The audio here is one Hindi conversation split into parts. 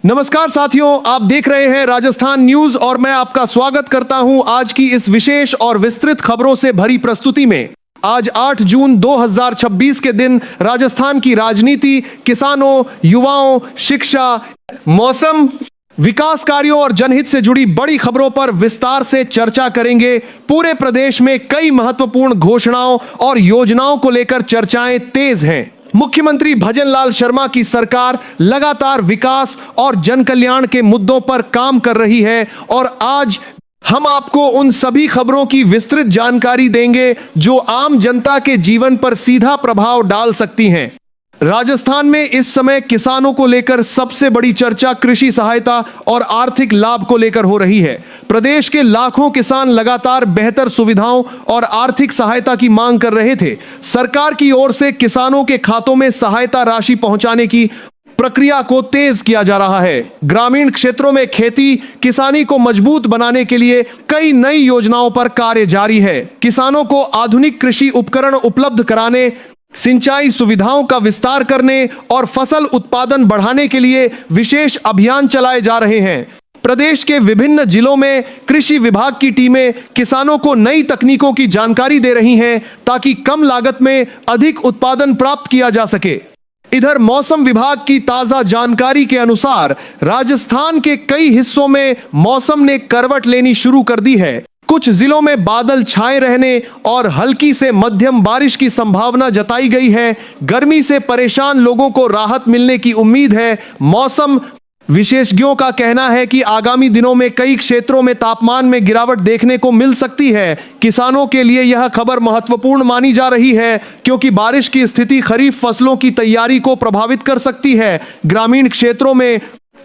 नमस्कार साथियों, आप देख रहे हैं राजस्थान न्यूज और मैं आपका स्वागत करता हूं आज की इस विशेष और विस्तृत खबरों से भरी प्रस्तुति में। आज 8 जून 2026 के दिन राजस्थान की राजनीति, किसानों, युवाओं, शिक्षा, मौसम, विकास कार्यों और जनहित से जुड़ी बड़ी खबरों पर विस्तार से चर्चा करेंगे। पूरे प्रदेश में कई महत्वपूर्ण घोषणाओं और योजनाओं को लेकर चर्चाएं तेज हैं। मुख्यमंत्री भजनलाल शर्मा की सरकार लगातार विकास और जन कल्याण के मुद्दों पर काम कर रही है और आज हम आपको उन सभी खबरों की विस्तृत जानकारी देंगे जो आम जनता के जीवन पर सीधा प्रभाव डाल सकती हैं। राजस्थान में इस समय किसानों को लेकर सबसे बड़ी चर्चा कृषि सहायता और आर्थिक लाभ को लेकर हो रही है। प्रदेश के लाखों किसान लगातार बेहतर सुविधाओं और आर्थिक सहायता की मांग कर रहे थे। सरकार की ओर से किसानों के खातों में सहायता राशि पहुंचाने की प्रक्रिया को तेज किया जा रहा है। ग्रामीण क्षेत्रों में खेती किसानी को मजबूत बनाने के लिए कई नई योजनाओं पर कार्य जारी है। किसानों को आधुनिक कृषि उपकरण उपलब्ध कराने, सिंचाई सुविधाओं का विस्तार करने और फसल उत्पादन बढ़ाने के लिए विशेष अभियान चलाए जा रहे हैं। प्रदेश के विभिन्न जिलों में कृषि विभाग की टीमें किसानों को नई तकनीकों की जानकारी दे रही हैं ताकि कम लागत में अधिक उत्पादन प्राप्त किया जा सके। इधर मौसम विभाग की ताजा जानकारी के अनुसार राजस्थान के कई हिस्सों में मौसम ने करवट लेनी शुरू कर दी है। कुछ जिलों में बादल छाए रहने और हल्की से मध्यम बारिश की संभावना जताई गई है। गर्मी से परेशान लोगों को राहत मिलने की उम्मीद है। मौसम विशेषज्ञों का कहना है कि आगामी दिनों में कई क्षेत्रों में तापमान में गिरावट देखने को मिल सकती है। किसानों के लिए यह खबर महत्वपूर्ण मानी जा रही है क्योंकि बारिश की स्थिति खरीफ फसलों की तैयारी को प्रभावित कर सकती है। ग्रामीण क्षेत्रों में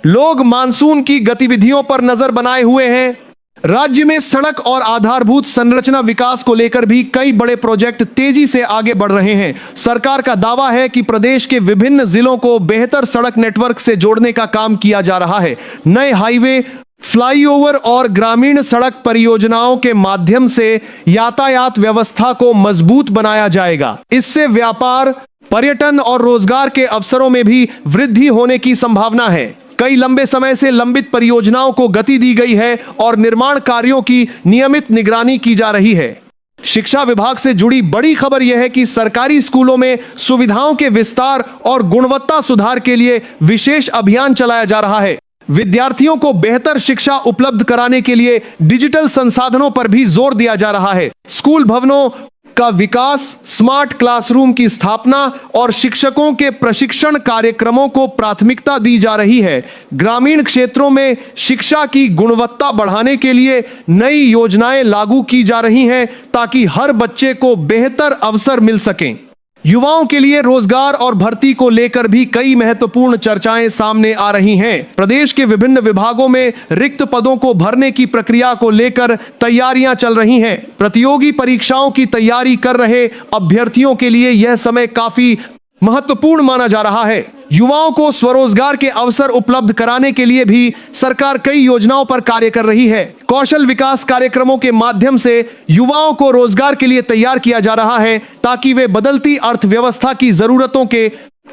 लोग मानसून की गतिविधियों पर नजर बनाए हुए हैं। राज्य में सड़क और आधारभूत संरचना विकास को लेकर भी कई बड़े प्रोजेक्ट तेजी से आगे बढ़ रहे हैं। सरकार का दावा है कि प्रदेश के विभिन्न जिलों को बेहतर सड़क नेटवर्क से जोड़ने का काम किया जा रहा है। नए हाईवे, फ्लाईओवर और ग्रामीण सड़क परियोजनाओं के माध्यम से यातायात व्यवस्था को मजबूत बनाया जाएगा। इससे व्यापार, पर्यटन और रोजगार के अवसरों में भी वृद्धि होने की संभावना है। कई लंबे समय से लंबित परियोजनाओं को गति दी गई है और निर्माण कार्यों की नियमित निगरानी की जा रही है। शिक्षा विभाग से जुड़ी बड़ी खबर यह है कि सरकारी स्कूलों में सुविधाओं के विस्तार और गुणवत्ता सुधार के लिए विशेष अभियान चलाया जा रहा है। विद्यार्थियों को बेहतर शिक्षा उपलब्ध कराने के लिए डिजिटल संसाधनों पर भी जोर दिया जा रहा है। स्कूल भवनों का विकास, स्मार्ट क्लासरूम की स्थापना और शिक्षकों के प्रशिक्षण कार्यक्रमों को प्राथमिकता दी जा रही है। ग्रामीण क्षेत्रों में शिक्षा की गुणवत्ता बढ़ाने के लिए नई योजनाएं लागू की जा रही हैं ताकि हर बच्चे को बेहतर अवसर मिल सकें। युवाओं के लिए रोजगार और भर्ती को लेकर भी कई महत्वपूर्ण चर्चाएं सामने आ रही हैं। प्रदेश के विभिन्न विभागों में रिक्त पदों को भरने की प्रक्रिया को लेकर तैयारियां चल रही हैं। प्रतियोगी परीक्षाओं की तैयारी कर रहे अभ्यर्थियों के लिए यह समय काफी महत्वपूर्ण माना जा रहा है। युवाओं को स्वरोजगार के अवसर उपलब्ध कराने के लिए भी सरकार कई योजनाओं पर कार्य कर रही है। कौशल विकास कार्यक्रमों के माध्यम से युवाओं को रोजगार के लिए तैयार किया जा रहा है ताकि वे बदलती अर्थव्यवस्था की जरूरतों के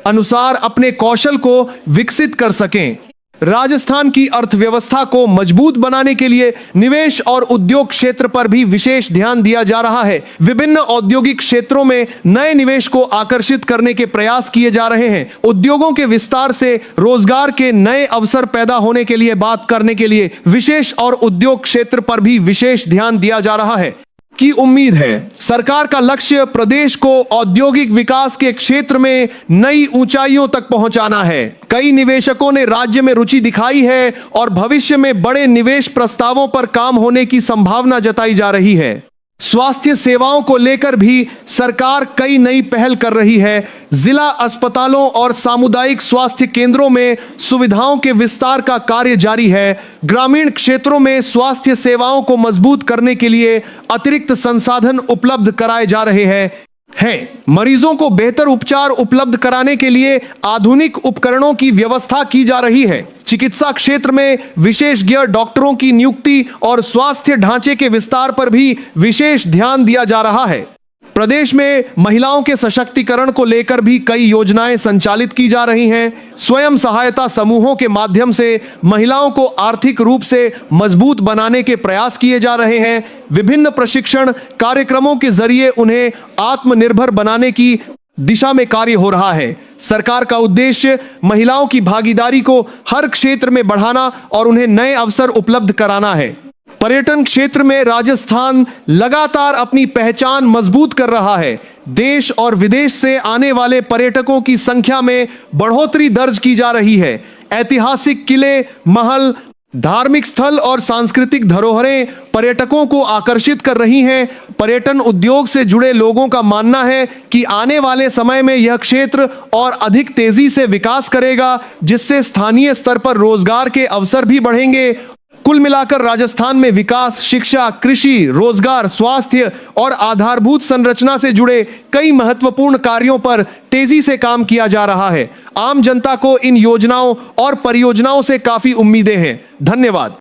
अनुसार अपने कौशल को विकसित कर सकें। राजस्थान की अर्थव्यवस्था को मजबूत बनाने के लिए निवेश और उद्योग क्षेत्र पर भी विशेष ध्यान दिया जा रहा है। विभिन्न औद्योगिक क्षेत्रों में नए निवेश को आकर्षित करने के प्रयास किए जा रहे हैं। उद्योगों के विस्तार से रोजगार के नए अवसर पैदा होने के लिए बात करने के लिए विशेष और उद्योग क्षेत्र पर भी विशेष ध्यान दिया जा रहा है की उम्मीद है। सरकार का लक्ष्य प्रदेश को औद्योगिक विकास के क्षेत्र में नई ऊंचाइयों तक पहुंचाना है। कई निवेशकों ने राज्य में रुचि दिखाई है और भविष्य में बड़े निवेश प्रस्तावों पर काम होने की संभावना जताई जा रही है। स्वास्थ्य सेवाओं को लेकर भी सरकार कई नई पहल कर रही है। जिला अस्पतालों और सामुदायिक स्वास्थ्य केंद्रों में सुविधाओं के विस्तार का कार्य जारी है। ग्रामीण क्षेत्रों में स्वास्थ्य सेवाओं को मजबूत करने के लिए अतिरिक्त संसाधन उपलब्ध कराए जा रहे हैं। मरीजों को बेहतर उपचार उपलब्ध कराने के लिए आधुनिक उपकरणों की व्यवस्था की जा रही है। चिकित्सा क्षेत्र में विशेषज्ञ डॉक्टरों की नियुक्ति और स्वास्थ्य ढांचे के विस्तार पर भी विशेष ध्यान दिया जा रहा है। प्रदेश में महिलाओं के सशक्तिकरण को लेकर भी कई योजनाएं संचालित की जा रही हैं। स्वयं सहायता समूहों के माध्यम से महिलाओं को आर्थिक रूप से मजबूत बनाने के प्रयास किए जा रहे हैं। विभिन्न प्रशिक्षण कार्यक्रमों के जरिए उन्हें आत्मनिर्भर बनाने की दिशा में कार्य हो रहा है। सरकार का उद्देश्य महिलाओं की भागीदारी को हर क्षेत्र में बढ़ाना और उन्हें नए अवसर उपलब्ध कराना है। पर्यटन क्षेत्र में राजस्थान लगातार अपनी पहचान मजबूत कर रहा है। देश और विदेश से आने वाले पर्यटकों की संख्या में बढ़ोतरी दर्ज की जा रही है। ऐतिहासिक किले, महल, धार्मिक स्थल और सांस्कृतिक धरोहरें पर्यटकों को आकर्षित कर रही हैं। पर्यटन उद्योग से जुड़े लोगों का मानना है कि आने वाले समय में यह क्षेत्र और अधिक तेजी से विकास करेगा, जिससे स्थानीय स्तर पर रोजगार के अवसर भी बढ़ेंगे। कुल मिलाकर राजस्थान में विकास, शिक्षा, कृषि, रोजगार, स्वास्थ्य और आधारभूत संरचना से जुड़े कई महत्वपूर्ण कार्यों पर तेजी से काम किया जा रहा है। आम जनता को इन योजनाओं और परियोजनाओं से काफी उम्मीदें हैं। धन्यवाद।